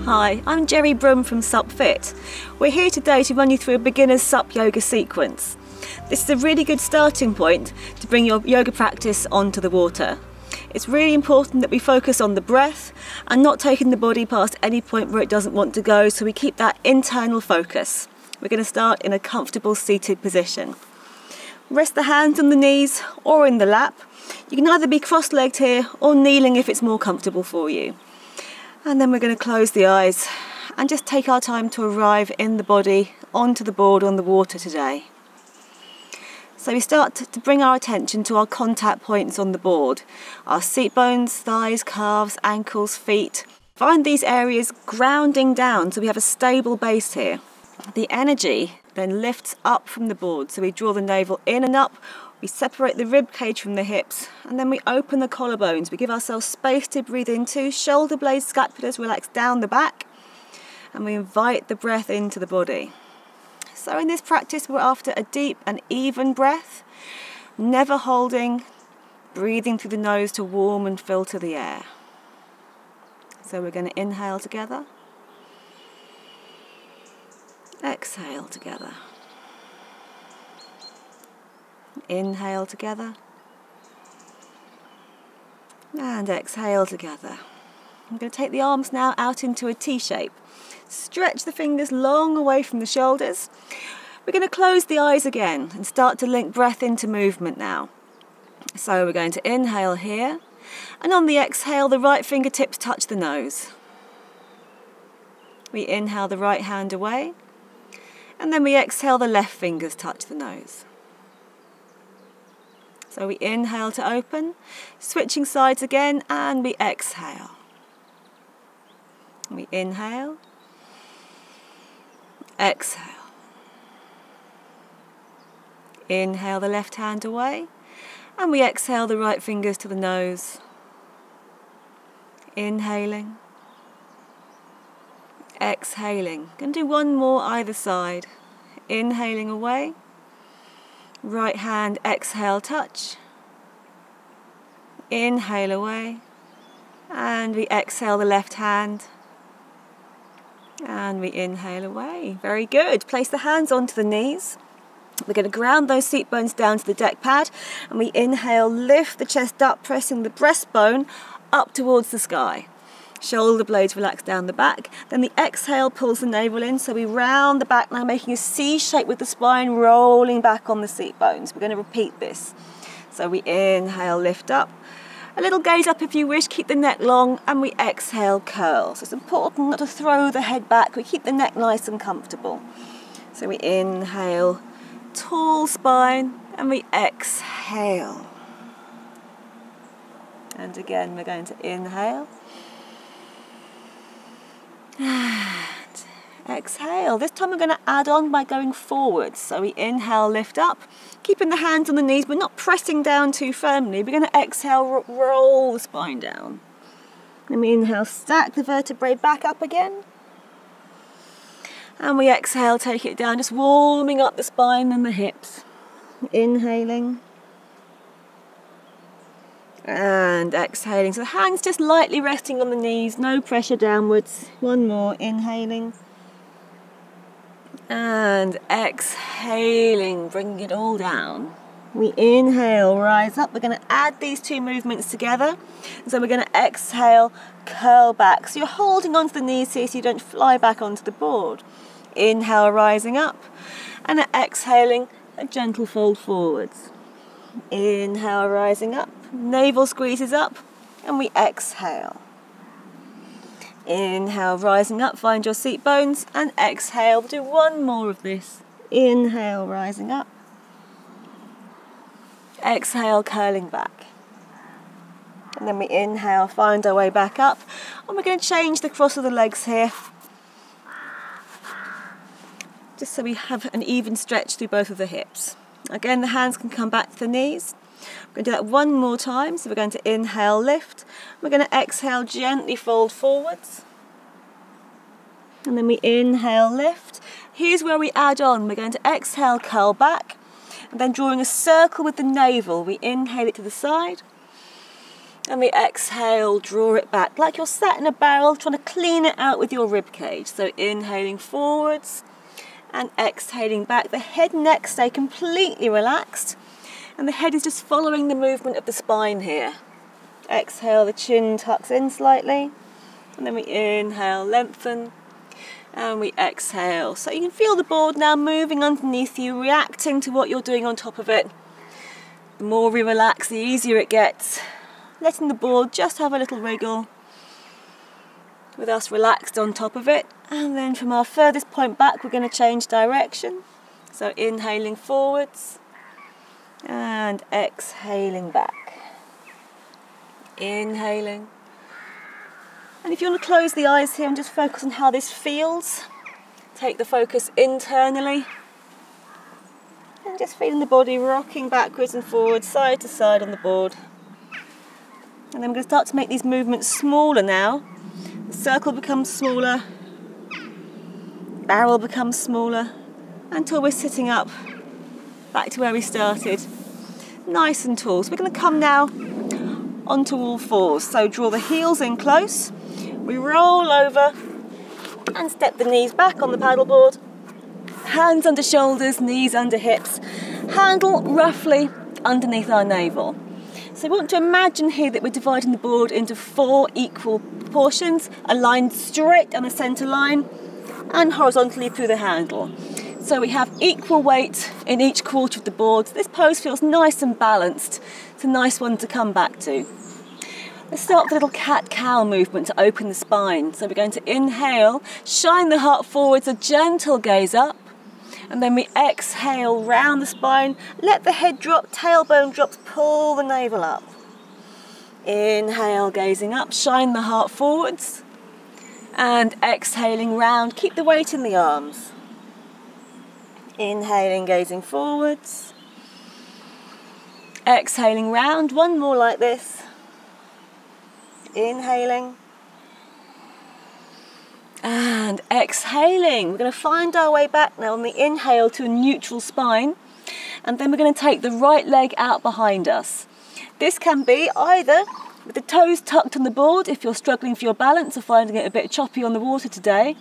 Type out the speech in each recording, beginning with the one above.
Hi, I'm Jerry Brum from SUPfit. We're here today to run you through a beginner's SUP yoga sequence. This is a really good starting point to bring your yoga practice onto the water. It's really important that we focus on the breath and not taking the body past any point where it doesn't want to go, so we keep that internal focus. We're going to start in a comfortable seated position. Rest the hands on the knees or in the lap. You can either be cross-legged here or kneeling if it's more comfortable for you. And then we're going to close the eyes and just take our time to arrive in the body, onto the board, on the water today. So we start to bring our attention to our contact points on the board. Our seat bones, thighs, calves, ankles, feet. Find these areas grounding down so we have a stable base here. The energy then lifts up from the board, so we draw the navel in and up. We separate the ribcage from the hips, and then we open the collarbones. We give ourselves space to breathe into. Shoulder blades, scapulas relax down the back, and we invite the breath into the body. So in this practice, we're after a deep and even breath, never holding, breathing through the nose to warm and filter the air. So we're going to inhale together, exhale together. Inhale together and exhale together. I'm going to take the arms now out into a T shape. Stretch the fingers long away from the shoulders. We're going to close the eyes again and start to link breath into movement now. So we're going to inhale here, and on the exhale the right fingertips touch the nose. We inhale the right hand away, and then we exhale the left fingers touch the nose. So we inhale to open, switching sides again, and we exhale. We inhale, exhale. Inhale the left hand away, and we exhale the right fingers to the nose. Inhaling, exhaling. Going to do one more either side. Inhaling away. Right hand, exhale, touch. Inhale away. And we exhale the left hand. And we inhale away. Very good. Place the hands onto the knees. We're going to ground those seat bones down to the deck pad. And we inhale, lift the chest up, pressing the breastbone up towards the sky. Shoulder blades relax down the back. Then the exhale pulls the navel in, so we round the back now, making a C shape with the spine rolling back on the seat bones. We're going to repeat this. So we inhale, lift up. A little gaze up if you wish, keep the neck long, and we exhale, curl. So it's important not to throw the head back. We keep the neck nice and comfortable. So we inhale, tall spine, and we exhale. And again, we're going to inhale. And exhale. This time we're going to add on by going forwards. So we inhale, lift up, keeping the hands on the knees, but not pressing down too firmly. We're going to exhale, roll the spine down. Then we inhale, stack the vertebrae back up again. And we exhale, take it down, just warming up the spine and the hips. Inhaling. And exhaling, so the hands just lightly resting on the knees, no pressure downwards. One more, inhaling and exhaling, bringing it all down. We inhale, rise up. We're going to add these two movements together. So we're going to exhale, curl back. So you're holding onto the knees here so you don't fly back onto the board. Inhale, rising up, and exhaling, a gentle fold forwards. Inhale, rising up, navel squeezes up, and we exhale. Inhale, rising up, find your seat bones, and exhale. We'll do one more of this. Inhale, rising up. Exhale, curling back. And then we inhale, find our way back up, and we're going to change the cross of the legs here, just so we have an even stretch through both of the hips. Again, the hands can come back to the knees. We're going to do that one more time. So we're going to inhale, lift. We're going to exhale, gently fold forwards. And then we inhale, lift. Here's where we add on. We're going to exhale, curl back. And then drawing a circle with the navel, we inhale it to the side. And we exhale, draw it back, like you're sat in a barrel trying to clean it out with your ribcage. So inhaling forwards and exhaling back. The head and neck stay completely relaxed, and the head is just following the movement of the spine here. Exhale, the chin tucks in slightly, and then we inhale, lengthen, and we exhale. So you can feel the board now moving underneath you, reacting to what you're doing on top of it. The more we relax, the easier it gets. Letting the board just have a little wriggle with us relaxed on top of it. And then from our furthest point back, we're going to change direction. So inhaling forwards and exhaling back. Inhaling. And if you want to close the eyes here and just focus on how this feels, take the focus internally. And just feeling the body rocking backwards and forwards, side to side on the board. And then I'm going to start to make these movements smaller now. The circle becomes smaller, barrel becomes smaller, until we're sitting up back to where we started. Nice and tall. So we're going to come now onto all fours. So draw the heels in close. We roll over and step the knees back on the paddleboard. Hands under shoulders, knees under hips. Handle roughly underneath our navel. So we want to imagine here that we're dividing the board into 4 equal portions, aligned straight down the centre line and horizontally through the handle. So we have equal weight in each quarter of the board. This pose feels nice and balanced. It's a nice one to come back to. Let's start with a little cat-cow movement to open the spine. So we're going to inhale, shine the heart forwards, a gentle gaze up. And then we exhale, round the spine, let the head drop, tailbone drops, pull the navel up. Inhale, gazing up, shine the heart forwards. And exhaling round, keep the weight in the arms. Inhaling, gazing forwards. Exhaling round, one more like this. Inhaling. And exhaling. We're going to find our way back now on the inhale to a neutral spine, and then we're going to take the right leg out behind us. This can be either with the toes tucked on the board if you're struggling for your balance or finding it a bit choppy on the water today,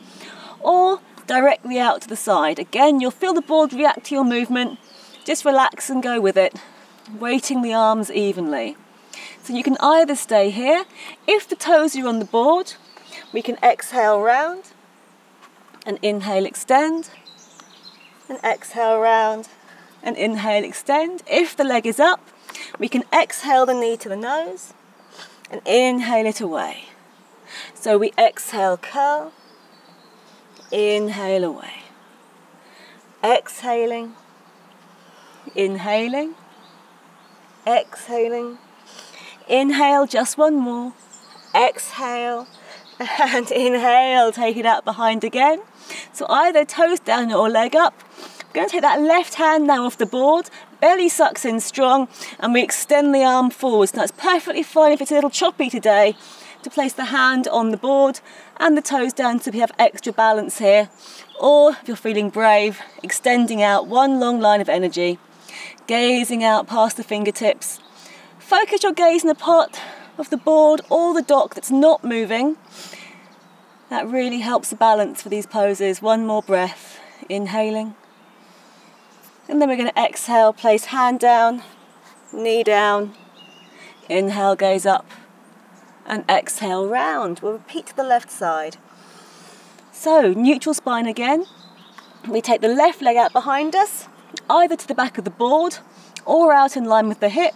or directly out to the side. Again, you'll feel the board react to your movement. Just relax and go with it, weighting the arms evenly. So you can either stay here. If the toes are on the board, we can exhale round and inhale, extend, and exhale round and inhale, extend. If the leg is up, we can exhale the knee to the nose and inhale it away. So we exhale, curl, inhale away. Exhaling, inhaling, exhaling. Inhale, just one more. Exhale. And inhale, take it out behind again. So either toes down or leg up. We're going to take that left hand now off the board, belly sucks in strong, and we extend the arm forwards. Now it's perfectly fine if it's a little choppy today to place the hand on the board and the toes down so we have extra balance here. Or if you're feeling brave, extending out one long line of energy, gazing out past the fingertips. Focus your gaze in the part of the board or the dock that's not moving. That really helps the balance for these poses. One more breath, inhaling. And then we're going to exhale, place hand down, knee down. Inhale, gaze up, and exhale round. We'll repeat to the left side. So, neutral spine again. We take the left leg out behind us, either to the back of the board or out in line with the hip.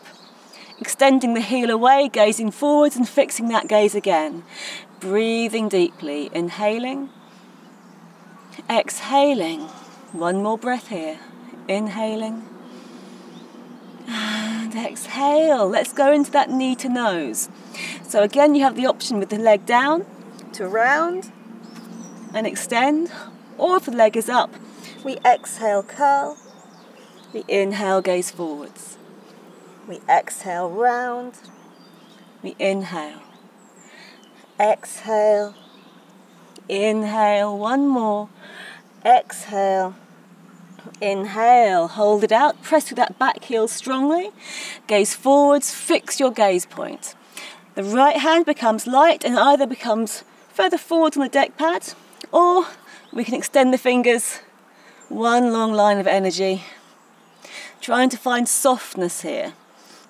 Extending the heel away, gazing forwards and fixing that gaze again. Breathing deeply, inhaling, exhaling. One more breath here. Inhaling and exhale. Let's go into that knee to nose. So again, you have the option with the leg down to round and extend, or if the leg is up, we exhale, curl. We inhale, gaze forwards. We exhale, round. We inhale. Exhale. Inhale. One more. Exhale. Inhale. Hold it out. Press through that back heel strongly. Gaze forwards. Fix your gaze point. The right hand becomes light and either becomes further forward on the deck pad, or we can extend the fingers, one long line of energy, trying to find softness here.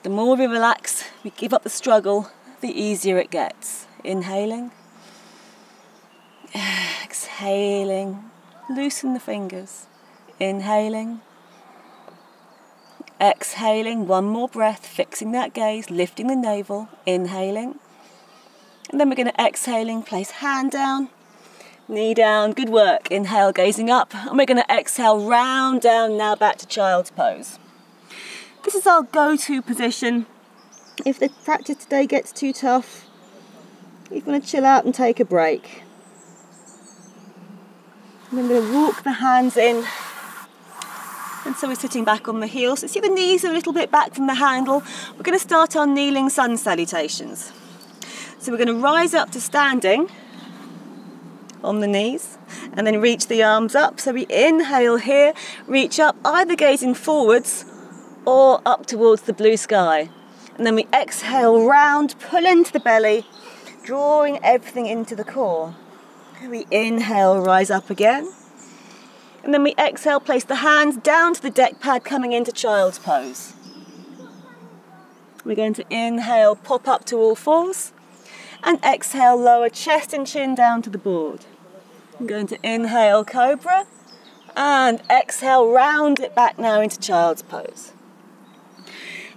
The more we relax, we give up the struggle, the easier it gets. Inhaling, exhaling, loosen the fingers. Inhaling, exhaling, one more breath, fixing that gaze, lifting the navel, inhaling. And then we're going to exhaling, place hand down, knee down, good work. Inhale, gazing up, and we're going to exhale, round down, now back to child's pose. This is our go-to position. If the practice today gets too tough, you want to chill out and take a break. And then we're going to walk the hands in. And so we're sitting back on the heels. So see the knees are a little bit back from the handle. We're going to start our kneeling sun salutations. So we're going to rise up to standing on the knees and then reach the arms up. So we inhale here, reach up, either gazing forwards or up towards the blue sky. And then we exhale round, pull into the belly, drawing everything into the core. We inhale, rise up again. And then we exhale, place the hands down to the deck pad, coming into child's pose. We're going to inhale, pop up to all fours, and exhale, lower chest and chin down to the board. I'm going to inhale, cobra, and exhale, round it back now into child's pose.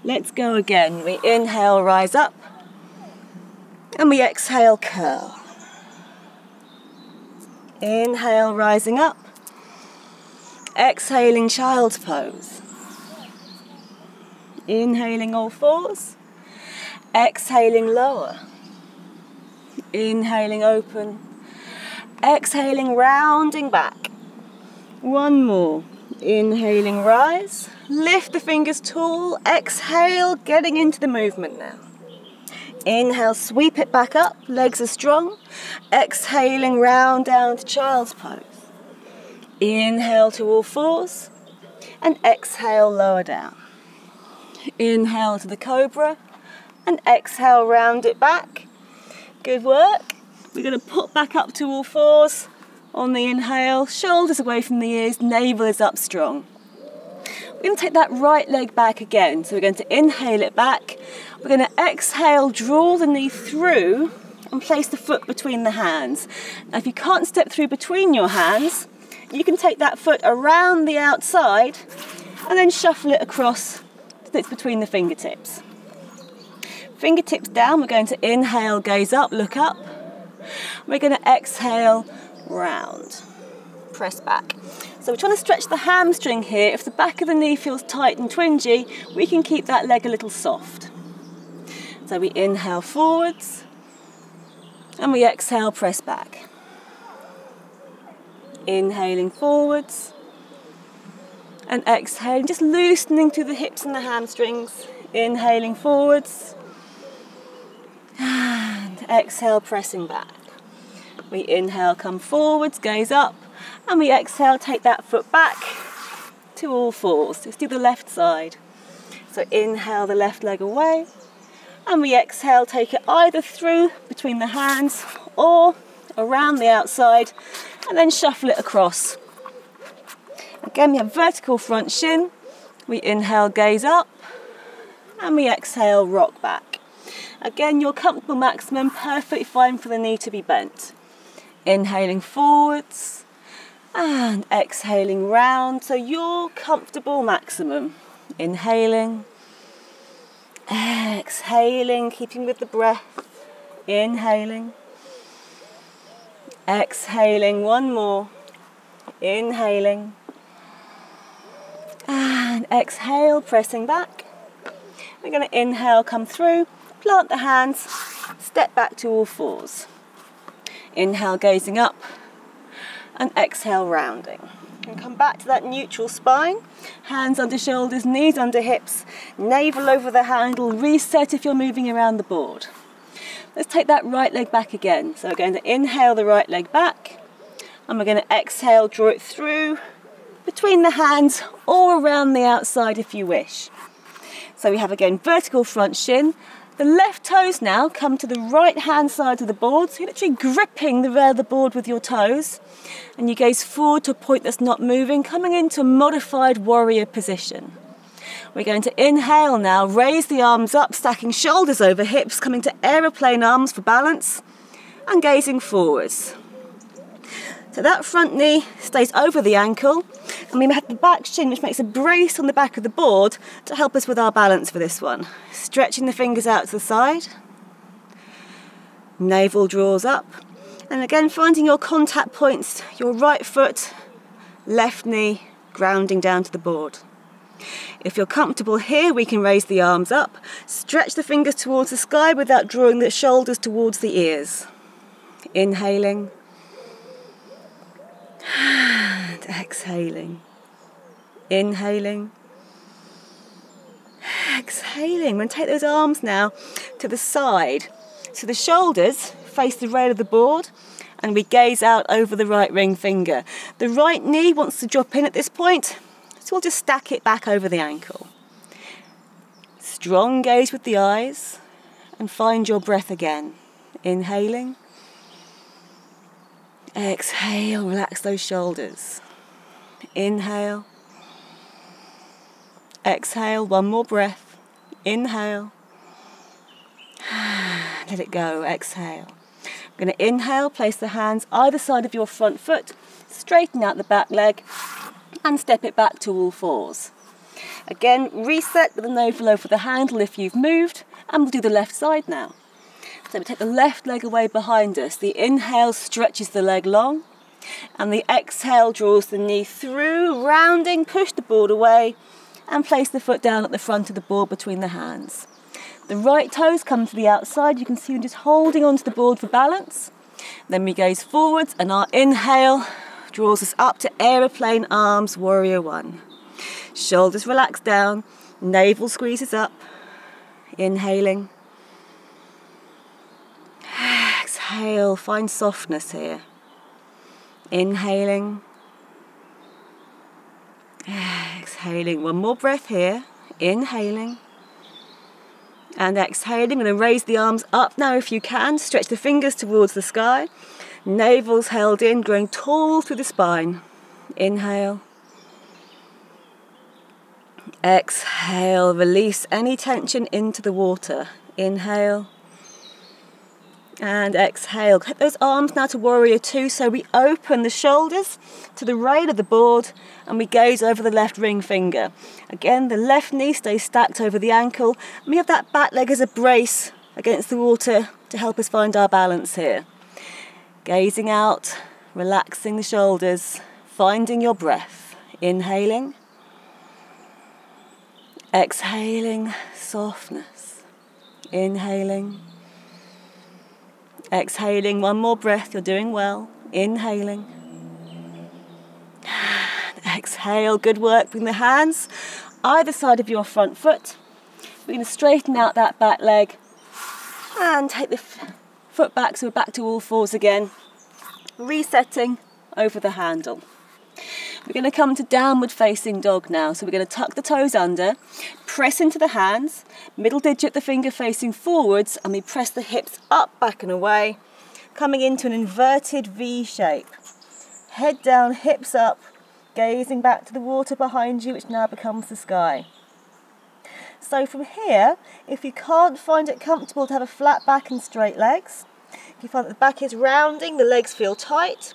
Let's go again. We inhale, rise up, and we exhale, curl. Inhale, rising up. Exhaling, child's pose. Inhaling, all fours. Exhaling, lower. Inhaling, open. Exhaling, rounding back. One more. Inhaling, rise. Lift the fingers tall. Exhale, getting into the movement now. Inhale, sweep it back up. Legs are strong. Exhaling, round down to child's pose. Inhale to all fours, and exhale, lower down. Inhale to the cobra, and exhale, round it back. Good work. We're going to put back up to all fours on the inhale, shoulders away from the ears, navel is up strong. We're going to take that right leg back again. So we're going to inhale it back. We're going to exhale, draw the knee through, and place the foot between the hands. Now, if you can't step through between your hands, you can take that foot around the outside and then shuffle it across so it's between the fingertips. Fingertips down, we're going to inhale, gaze up, look up. We're going to exhale, round, press back. So we're trying to stretch the hamstring here. If the back of the knee feels tight and twingy, we can keep that leg a little soft. So we inhale forwards and we exhale, press back. Inhaling forwards and exhaling, just loosening through the hips and the hamstrings. Inhaling forwards and exhale, pressing back. We inhale, come forwards, gaze up, and we exhale, take that foot back to all fours. Let's do the left side. So inhale the left leg away, and we exhale, take it either through between the hands or around the outside, and then shuffle it across. Again, we have vertical front shin. We inhale, gaze up, and we exhale, rock back. Again, your comfortable maximum, perfectly fine for the knee to be bent. Inhaling forwards and exhaling round, so your comfortable maximum. Inhaling, exhaling, keeping with the breath. Inhaling, exhaling, one more. Inhaling and exhale, pressing back. We're going to inhale, come through, plant the hands, step back to all fours. Inhale, gazing up, and exhale, rounding. And come back to that neutral spine, hands under shoulders, knees under hips, navel over the handle, reset if you're moving around the board. Let's take that right leg back again. So we're going to inhale the right leg back, and we're going to exhale, draw it through between the hands or around the outside if you wish. So we have again vertical front shin, The left toes now come to the right hand side of the board, so you're literally gripping the board with your toes, and you gaze forward to a point that's not moving, coming into a modified warrior position. We're going to inhale now, raise the arms up, stacking shoulders over hips, coming to aeroplane arms for balance, and gazing forwards. So that front knee stays over the ankle, and we have the back shin, which makes a brace on the back of the board to help us with our balance for this one. Stretching the fingers out to the side, navel draws up, and again finding your contact points, your right foot, left knee, grounding down to the board. If you're comfortable here, we can raise the arms up, stretch the fingers towards the sky without drawing the shoulders towards the ears. Inhaling. And exhaling. Inhaling. Exhaling. We're going to take those arms now to the side. So the shoulders face the rail of the board and we gaze out over the right ring finger. The right knee wants to drop in at this point, so we'll just stack it back over the ankle. Strong gaze with the eyes and find your breath again. Inhaling. Exhale, relax those shoulders. Inhale. Exhale, one more breath. Inhale. Let it go, exhale. We're going to inhale, place the hands either side of your front foot, straighten out the back leg and step it back to all fours. Again, reset with the navel over the handle if you've moved, and we'll do the left side now. So we take the left leg away behind us. The inhale stretches the leg long, and the exhale draws the knee through, rounding, push the board away, and place the foot down at the front of the board between the hands. The right toes come to the outside. You can see them just holding onto the board for balance. Then we gaze forwards, and our inhale draws us up to aeroplane arms, warrior one. Shoulders relax down, navel squeezes up. Inhaling. Exhale, find softness here. Inhaling. Exhaling, one more breath here. Inhaling. And exhaling, we're going to raise the arms up now if you can. Stretch the fingers towards the sky. Navel's held in, growing tall through the spine. Inhale. Exhale, release any tension into the water. Inhale. And exhale. Take those arms now to warrior two, so we open the shoulders to the rail of the board and we gaze over the left ring finger. Again, the left knee stays stacked over the ankle, and we have that back leg as a brace against the water to help us find our balance here. Gazing out, relaxing the shoulders, finding your breath. Inhaling. Exhaling, softness. Inhaling. Exhaling, one more breath, you're doing well. Inhaling. Exhale, good work. Bring the hands either side of your front foot. We're going to straighten out that back leg and take the foot back, so we're back to all fours again. Resetting over the handle. We're going to come to downward facing dog now. So we're going to tuck the toes under, press into the hands, middle digit the finger facing forwards, and we press the hips up, back and away, coming into an inverted V shape. Head down, hips up, gazing back to the water behind you, which now becomes the sky. So from here, if you can't find it comfortable to have a flat back and straight legs, if you find that the back is rounding, the legs feel tight,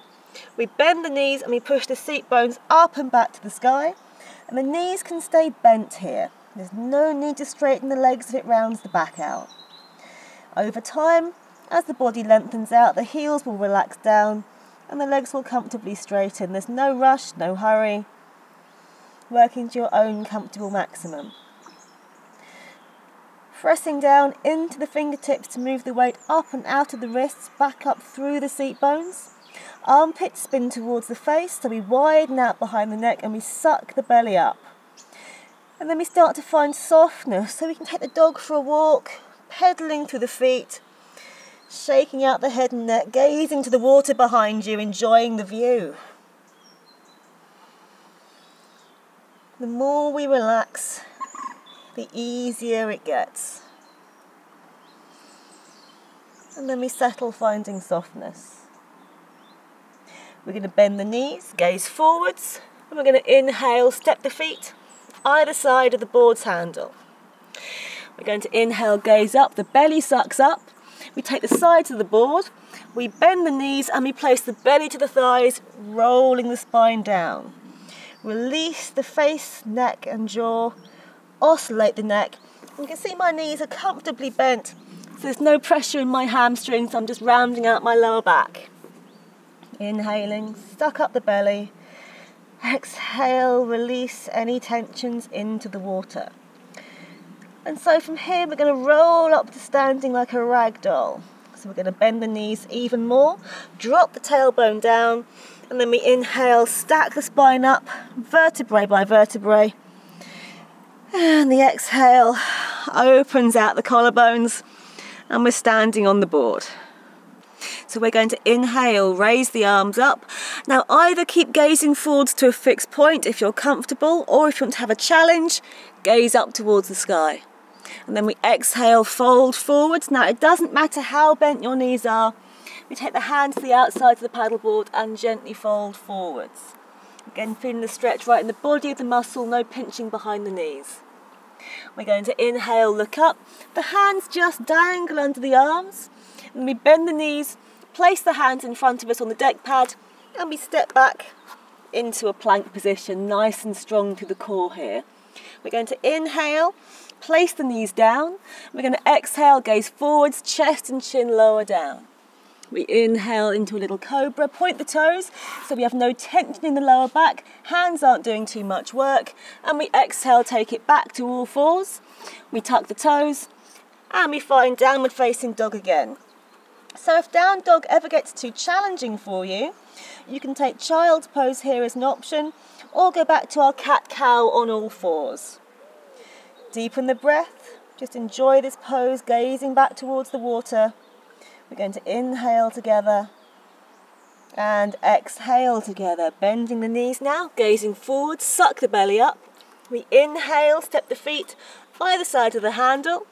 we bend the knees and we push the seat bones up and back to the sky, and the knees can stay bent here. There's no need to straighten the legs if it rounds the back out. Over time, as the body lengthens out, the heels will relax down and the legs will comfortably straighten. There's no rush, no hurry. Working to your own comfortable maximum. Pressing down into the fingertips to move the weight up and out of the wrists, back up through the seat bones. Armpits spin towards the face, so we widen out behind the neck and we suck the belly up. And then we start to find softness, so we can take the dog for a walk, pedaling through the feet, shaking out the head and neck, gazing to the water behind you, enjoying the view. The more we relax, the easier it gets. and then we settle, finding softness. We're going to bend the knees, gaze forwards, and we're going to inhale, step the feet either side of the board's handle. We're going to inhale, gaze up, the belly sucks up. We take the sides of the board, we bend the knees and we place the belly to the thighs, rolling the spine down. Release the face, neck and jaw, oscillate the neck. You can see my knees are comfortably bent, so there's no pressure in my hamstrings, I'm just rounding out my lower back. Inhaling, suck up the belly. Exhale, release any tensions into the water. And so from here we're going to roll up to standing like a rag doll. So we're going to bend the knees even more, drop the tailbone down, and then we inhale, stack the spine up, vertebrae by vertebrae. And the exhale opens out the collarbones, and we're standing on the board. So we're going to inhale, raise the arms up. Now either keep gazing forwards to a fixed point if you're comfortable, or if you want to have a challenge, gaze up towards the sky. And then we exhale, fold forwards. Now it doesn't matter how bent your knees are. We take the hands to the outside of the paddleboard and gently fold forwards. Again, feeling the stretch right in the body of the muscle, no pinching behind the knees. We're going to inhale, look up. The hands just dangle under the arms. And we bend the knees, place the hands in front of us on the deck pad, and we step back into a plank position, nice and strong through the core here. We're going to inhale, place the knees down. We're going to exhale, gaze forwards, chest and chin lower down. We inhale into a little cobra, point the toes so we have no tension in the lower back, hands aren't doing too much work, and we exhale, take it back to all fours. We tuck the toes and we find downward facing dog again. So if down dog ever gets too challenging for you, you can take child's pose here as an option, or go back to our cat-cow on all fours. Deepen the breath, just enjoy this pose, gazing back towards the water. We're going to inhale together and exhale together, bending the knees now, gazing forward, suck the belly up. We inhale, step the feet either side of the handle,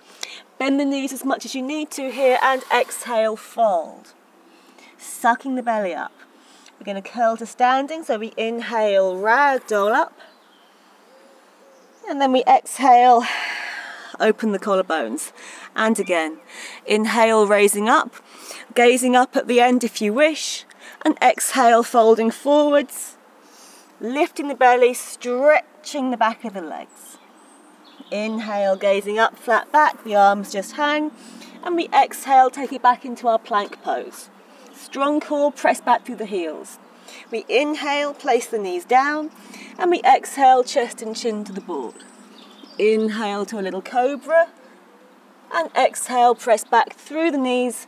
bend the knees as much as you need to here, and exhale, fold. Sucking the belly up. We're going to curl to standing, so we inhale, ragdoll up, and then we exhale, open the collarbones. And again, inhale, raising up, gazing up at the end if you wish, and exhale, folding forwards, lifting the belly, stretching the back of the legs. Inhale, gazing up, flat back, the arms just hang, and we exhale, take it back into our plank pose. Strong core, press back through the heels. We inhale, place the knees down, and we exhale, chest and chin to the board. Inhale to a little cobra, and exhale, press back through the knees,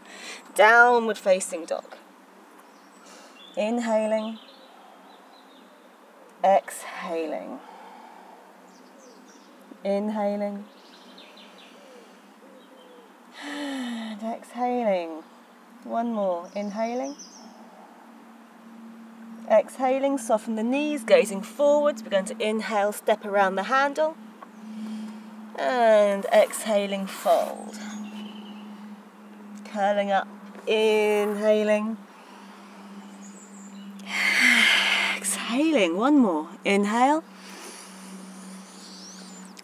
downward facing dog. Inhaling, exhaling, inhaling, and exhaling. One more, inhaling, exhaling, soften the knees, gazing forwards. We're going to inhale, step around the handle, and exhaling, fold. Curling up, inhaling, exhaling. One more, inhale,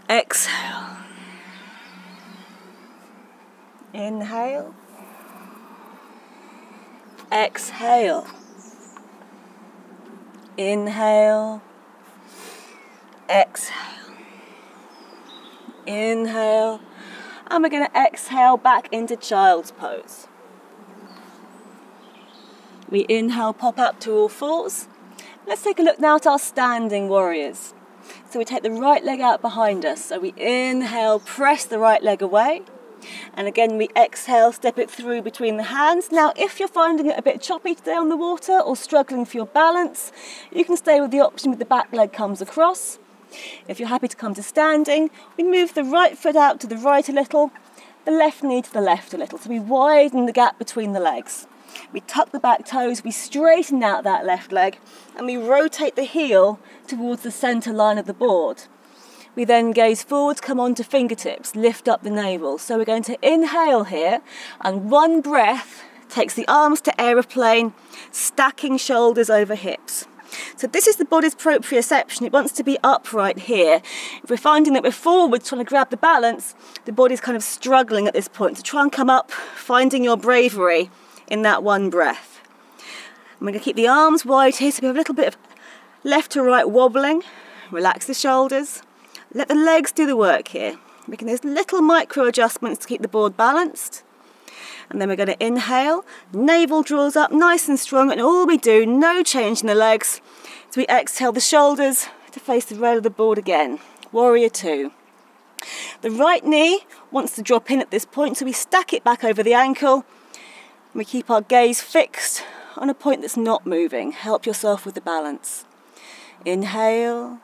exhale, inhale, exhale, inhale, exhale, inhale, and we're going to exhale back into child's pose. We inhale, pop up to all fours. Let's take a look now at our standing warriors. So we take the right leg out behind us. So we inhale, press the right leg away. And again, we exhale, step it through between the hands. Now, if you're finding it a bit choppy today on the water or struggling for your balance, you can stay with the option with the back leg comes across. If you're happy to come to standing, we move the right foot out to the right a little, the left knee to the left a little. So we widen the gap between the legs. We tuck the back toes, we straighten out that left leg, and we rotate the heel towards the centre line of the board. We then gaze forwards, come on to fingertips, lift up the navel. So we're going to inhale here, and one breath takes the arms to aeroplane, stacking shoulders over hips. So this is the body's proprioception. It wants to be upright here. If we're finding that we're forward trying to grab the balance, the body's kind of struggling at this point. So try and come up, finding your bravery in that one breath. And we're going to keep the arms wide here, so we have a little bit of left to right wobbling. Relax the shoulders. Let the legs do the work here. Making those little micro adjustments to keep the board balanced. And then we're going to inhale, navel draws up nice and strong, and all we do, no change in the legs, so we exhale the shoulders to face the rail of the board again. Warrior two. The right knee wants to drop in at this point, so we stack it back over the ankle. And we keep our gaze fixed on a point that's not moving. Help yourself with the balance. Inhale.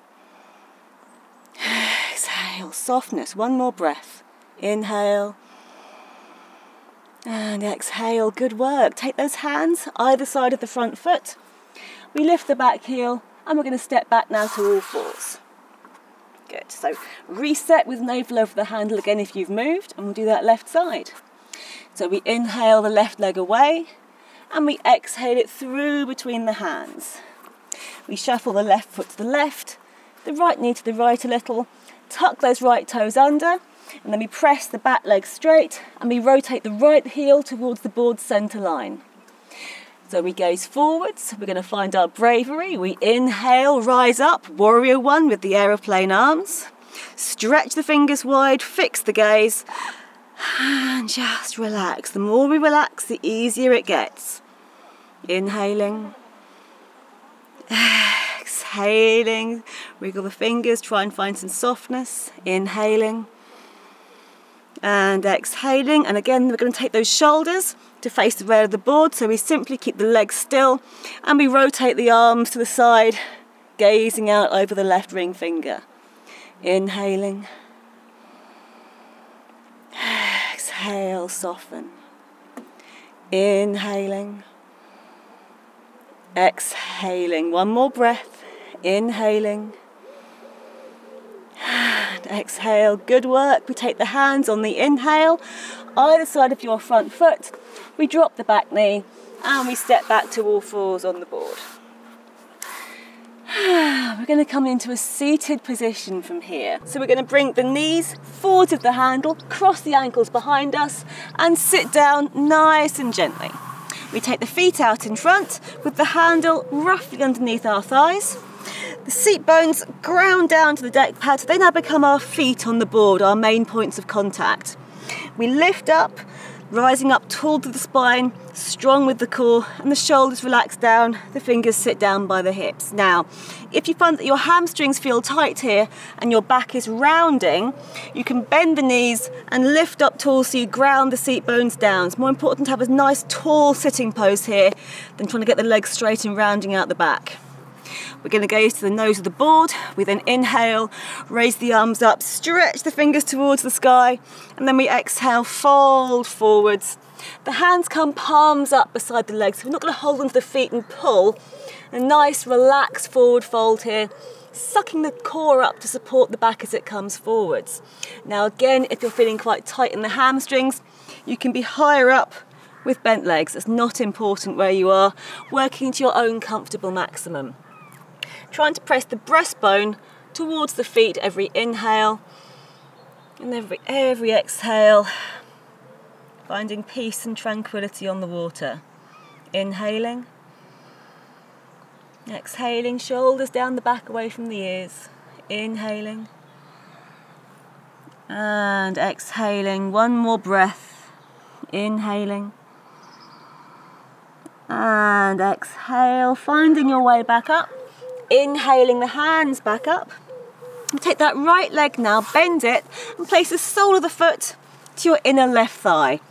Exhale, softness, one more breath. Inhale. And exhale, good work. Take those hands either side of the front foot. We lift the back heel, and we're going to step back now to all fours. Good, so reset with navel over the handle again if you've moved, and we'll do that left side. So we inhale the left leg away, and we exhale it through between the hands. We shuffle the left foot to the left, the right knee to the right a little, tuck those right toes under, and then we press the back leg straight, and we rotate the right heel towards the board centre line. So we gaze forwards, we're going to find our bravery. We inhale, rise up, warrior one with the aeroplane arms. Stretch the fingers wide, fix the gaze, and just relax. The more we relax, the easier it gets. Inhaling. Exhaling. Wriggle the fingers, try and find some softness. Inhaling. And exhaling, and again we're going to take those shoulders to face the rail of the board, so we simply keep the legs still and we rotate the arms to the side, gazing out over the left ring finger. Inhaling. Exhale, soften. Inhaling. Exhaling, one more breath. Inhaling. And exhale, good work. We take the hands on the inhale, either side of your front foot. We drop the back knee and we step back to all fours on the board. We're going to come into a seated position from here. So we're going to bring the knees forward of the handle, cross the ankles behind us and sit down nice and gently. We take the feet out in front with the handle roughly underneath our thighs. The seat bones ground down to the deck pad, so they now become our feet on the board, our main points of contact. We lift up, rising up tall to the spine, strong with the core, and the shoulders relax down, the fingers sit down by the hips. Now, if you find that your hamstrings feel tight here and your back is rounding, you can bend the knees and lift up tall so you ground the seat bones down. It's more important to have a nice tall sitting pose here than trying to get the legs straight and rounding out the back. We're going to gaze to the nose of the board. We then inhale, raise the arms up, stretch the fingers towards the sky, and then we exhale, fold forwards. The hands come palms up beside the legs. So we're not going to hold onto the feet and pull. A nice relaxed forward fold here, sucking the core up to support the back as it comes forwards. Now again, if you're feeling quite tight in the hamstrings, you can be higher up with bent legs. It's not important where you are, working to your own comfortable maximum. Trying to press the breastbone towards the feet every inhale and every exhale, finding peace and tranquility on the water. Inhaling, exhaling, shoulders down the back away from the ears. Inhaling and exhaling, one more breath. Inhaling and exhale, finding your way back up. Inhaling the hands back up. And take that right leg now, bend it and place the sole of the foot to your inner left thigh.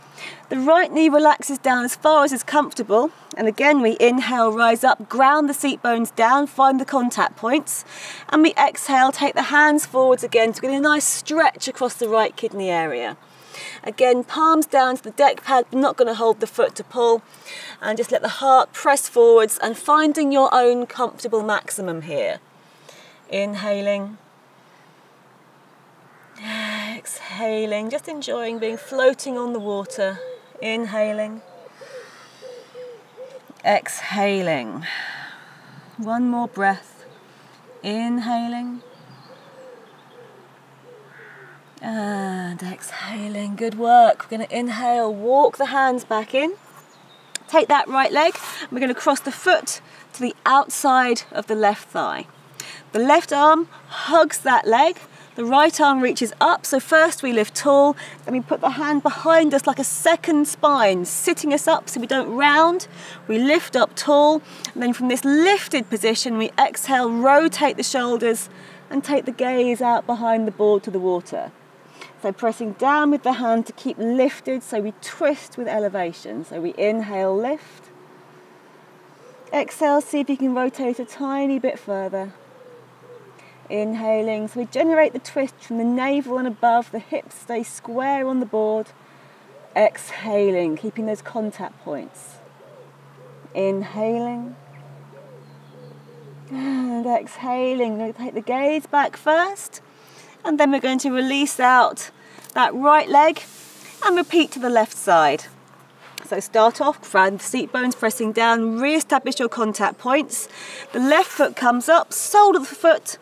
The right knee relaxes down as far as is comfortable, and again we inhale, rise up, ground the seat bones down, find the contact points, and we exhale, take the hands forwards again to get a nice stretch across the right kidney area. Again, palms down to the deck pad, not going to hold the foot to pull, and just let the heart press forwards and finding your own comfortable maximum here. Inhaling exhaling, just enjoying being floating on the water. Inhaling, exhaling. One more breath. Inhaling and exhaling. Good work. We're going to inhale, walk the hands back in. Take that right leg. We're going to cross the foot to the outside of the left thigh. The left arm hugs that leg. The right arm reaches up, so first we lift tall, then we put the hand behind us like a second spine, sitting us up so we don't round. We lift up tall, and then from this lifted position we exhale, rotate the shoulders and take the gaze out behind the board to the water. So pressing down with the hand to keep lifted, so we twist with elevation. So we inhale, lift. Exhale, see if you can rotate a tiny bit further. Inhaling, so we generate the twist from the navel and above, the hips stay square on the board. Exhaling, keeping those contact points. Inhaling and exhaling. We're going to take the gaze back first, and then we're going to release out that right leg and repeat to the left side. So start off, ground the seat bones, pressing down, re-establish your contact points. The left foot comes up, sole of the foot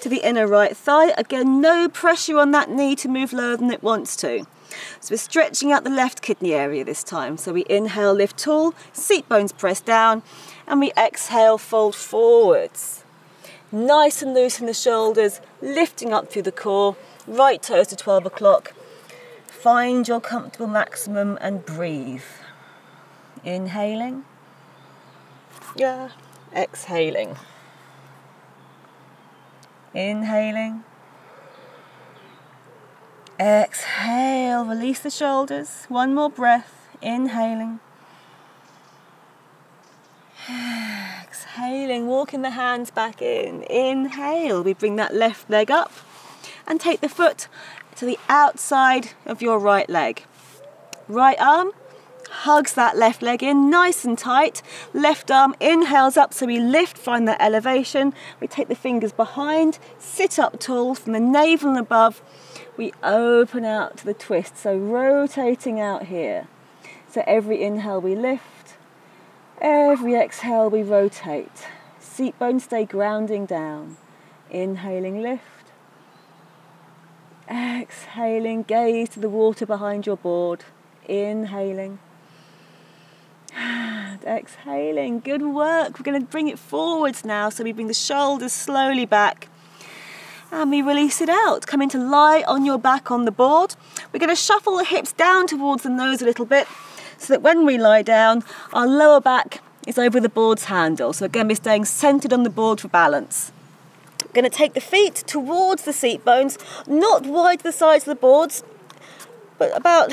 to the inner right thigh. Again, no pressure on that knee to move lower than it wants to. So we're stretching out the left kidney area this time. So we inhale, lift tall, seat bones press down, and we exhale, fold forwards. Nice and loose in the shoulders, lifting up through the core, right toes to 12 o'clock. Find your comfortable maximum and breathe. Inhaling, exhaling. Inhaling, exhale, release the shoulders. One more breath, inhaling, exhaling, walking the hands back in. Inhale, we bring that left leg up and take the foot to the outside of your right leg. Right arm hugs that left leg in nice and tight. Left arm inhales up, so we lift, find that elevation. We take the fingers behind, sit up tall from the navel and above. We open out to the twist, so rotating out here. So every inhale we lift, every exhale we rotate. Seat bones stay grounding down. Inhaling, lift. Exhaling, gaze to the water behind your board. Inhaling. And exhaling. Good work. We're going to bring it forwards now, so we bring the shoulders slowly back and we release it out. Come in to lie on your back on the board. We're going to shuffle the hips down towards the nose a little bit, so that when we lie down, our lower back is over the board's handle. So again, we're staying centered on the board for balance. We're going to take the feet towards the seat bones, not wide to the sides of the boards, but about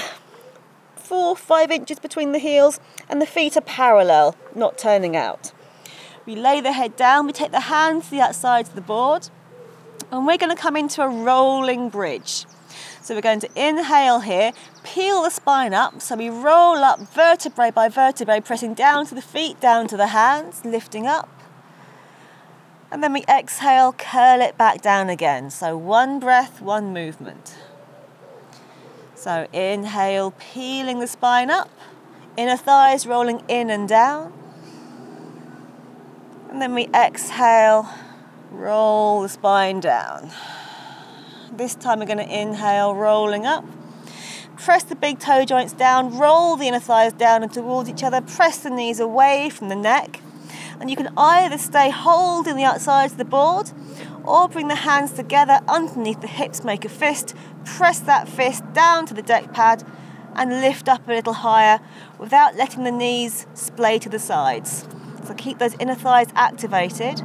4 or 5 inches between the heels, and the feet are parallel, not turning out. We lay the head down, we take the hands to the outsides of the board, and we're going to come into a rolling bridge. So we're going to inhale here, peel the spine up, so we roll up vertebrae by vertebrae, pressing down to the feet, down to the hands, lifting up. And then we exhale, curl it back down again. So one breath, one movement. So inhale, peeling the spine up, inner thighs rolling in and down. And then we exhale, roll the spine down. This time we're going to inhale, rolling up. Press the big toe joints down, roll the inner thighs down and towards each other, press the knees away from the neck. And you can either stay holding the outsides of the board, or bring the hands together underneath the hips, make a fist, press that fist down to the deck pad and lift up a little higher without letting the knees splay to the sides. So keep those inner thighs activated.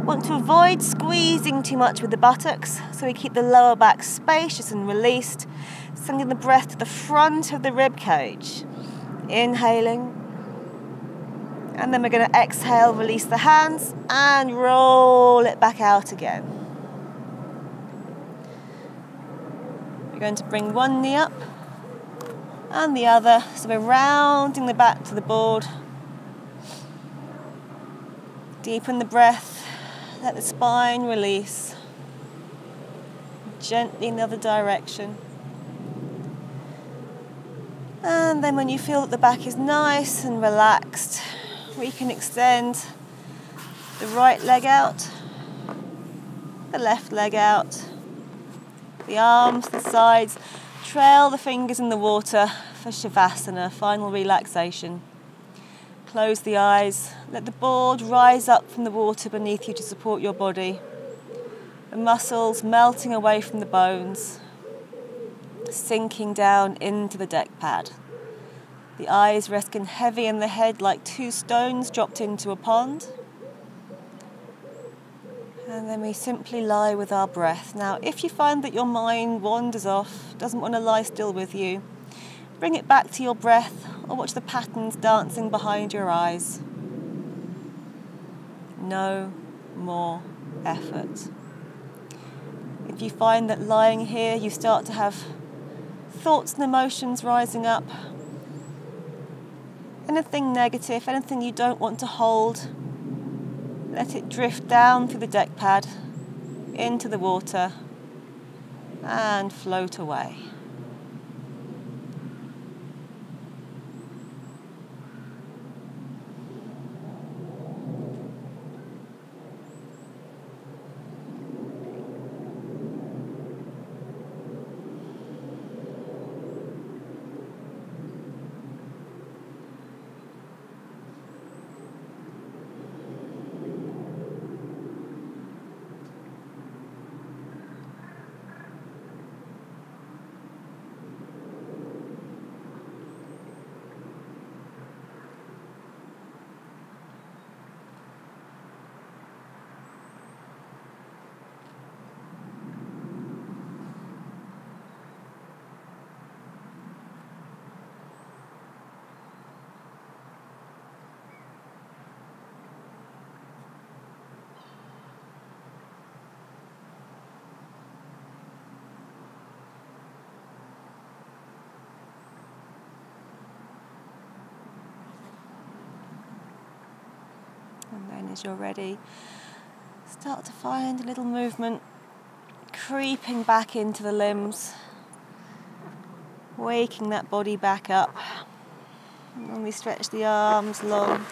Want to avoid squeezing too much with the buttocks, so we keep the lower back spacious and released, sending the breath to the front of the rib cage. Inhaling. And then we're going to exhale, release the hands and roll it back out again. We're going to bring one knee up and the other, so we're rounding the back to the board. Deepen the breath, let the spine release. Gently in the other direction. And then when you feel that the back is nice and relaxed, we can extend the right leg out, the left leg out, the arms, the sides, trail the fingers in the water for Shavasana, final relaxation. Close the eyes, let the board rise up from the water beneath you to support your body. The muscles melting away from the bones, sinking down into the deck pad. The eyes resting heavy in the head like two stones dropped into a pond. And then we simply lie with our breath. Now, if you find that your mind wanders off, doesn't want to lie still with you, bring it back to your breath or watch the patterns dancing behind your eyes. No more effort. If you find that lying here you start to have thoughts and emotions rising up, anything negative, anything you don't want to hold, let it drift down through the deck pad, into the water, and float away. And then as you're ready, start to find a little movement creeping back into the limbs, waking that body back up. And then we stretch the arms long,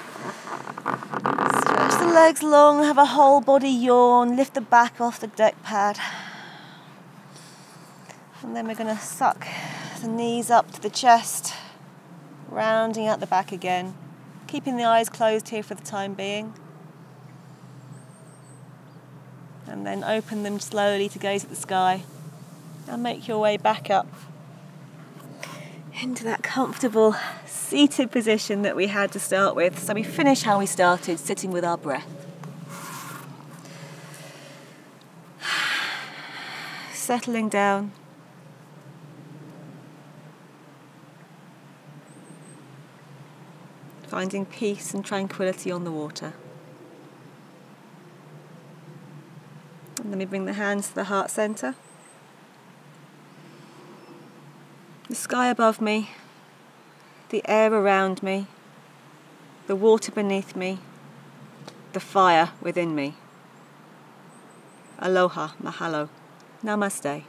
stretch the legs long, have a whole body yawn, lift the back off the deck pad. And then we're going to suck the knees up to the chest, rounding out the back again. Keeping the eyes closed here for the time being. And then open them slowly to gaze at the sky. And make your way back up into that comfortable seated position that we had to start with. So we finish how we started, sitting with our breath. Settling down. Finding peace and tranquility on the water. And then we bring the hands to the heart center. The sky above me, the air around me, the water beneath me, the fire within me. Aloha, mahalo, namaste.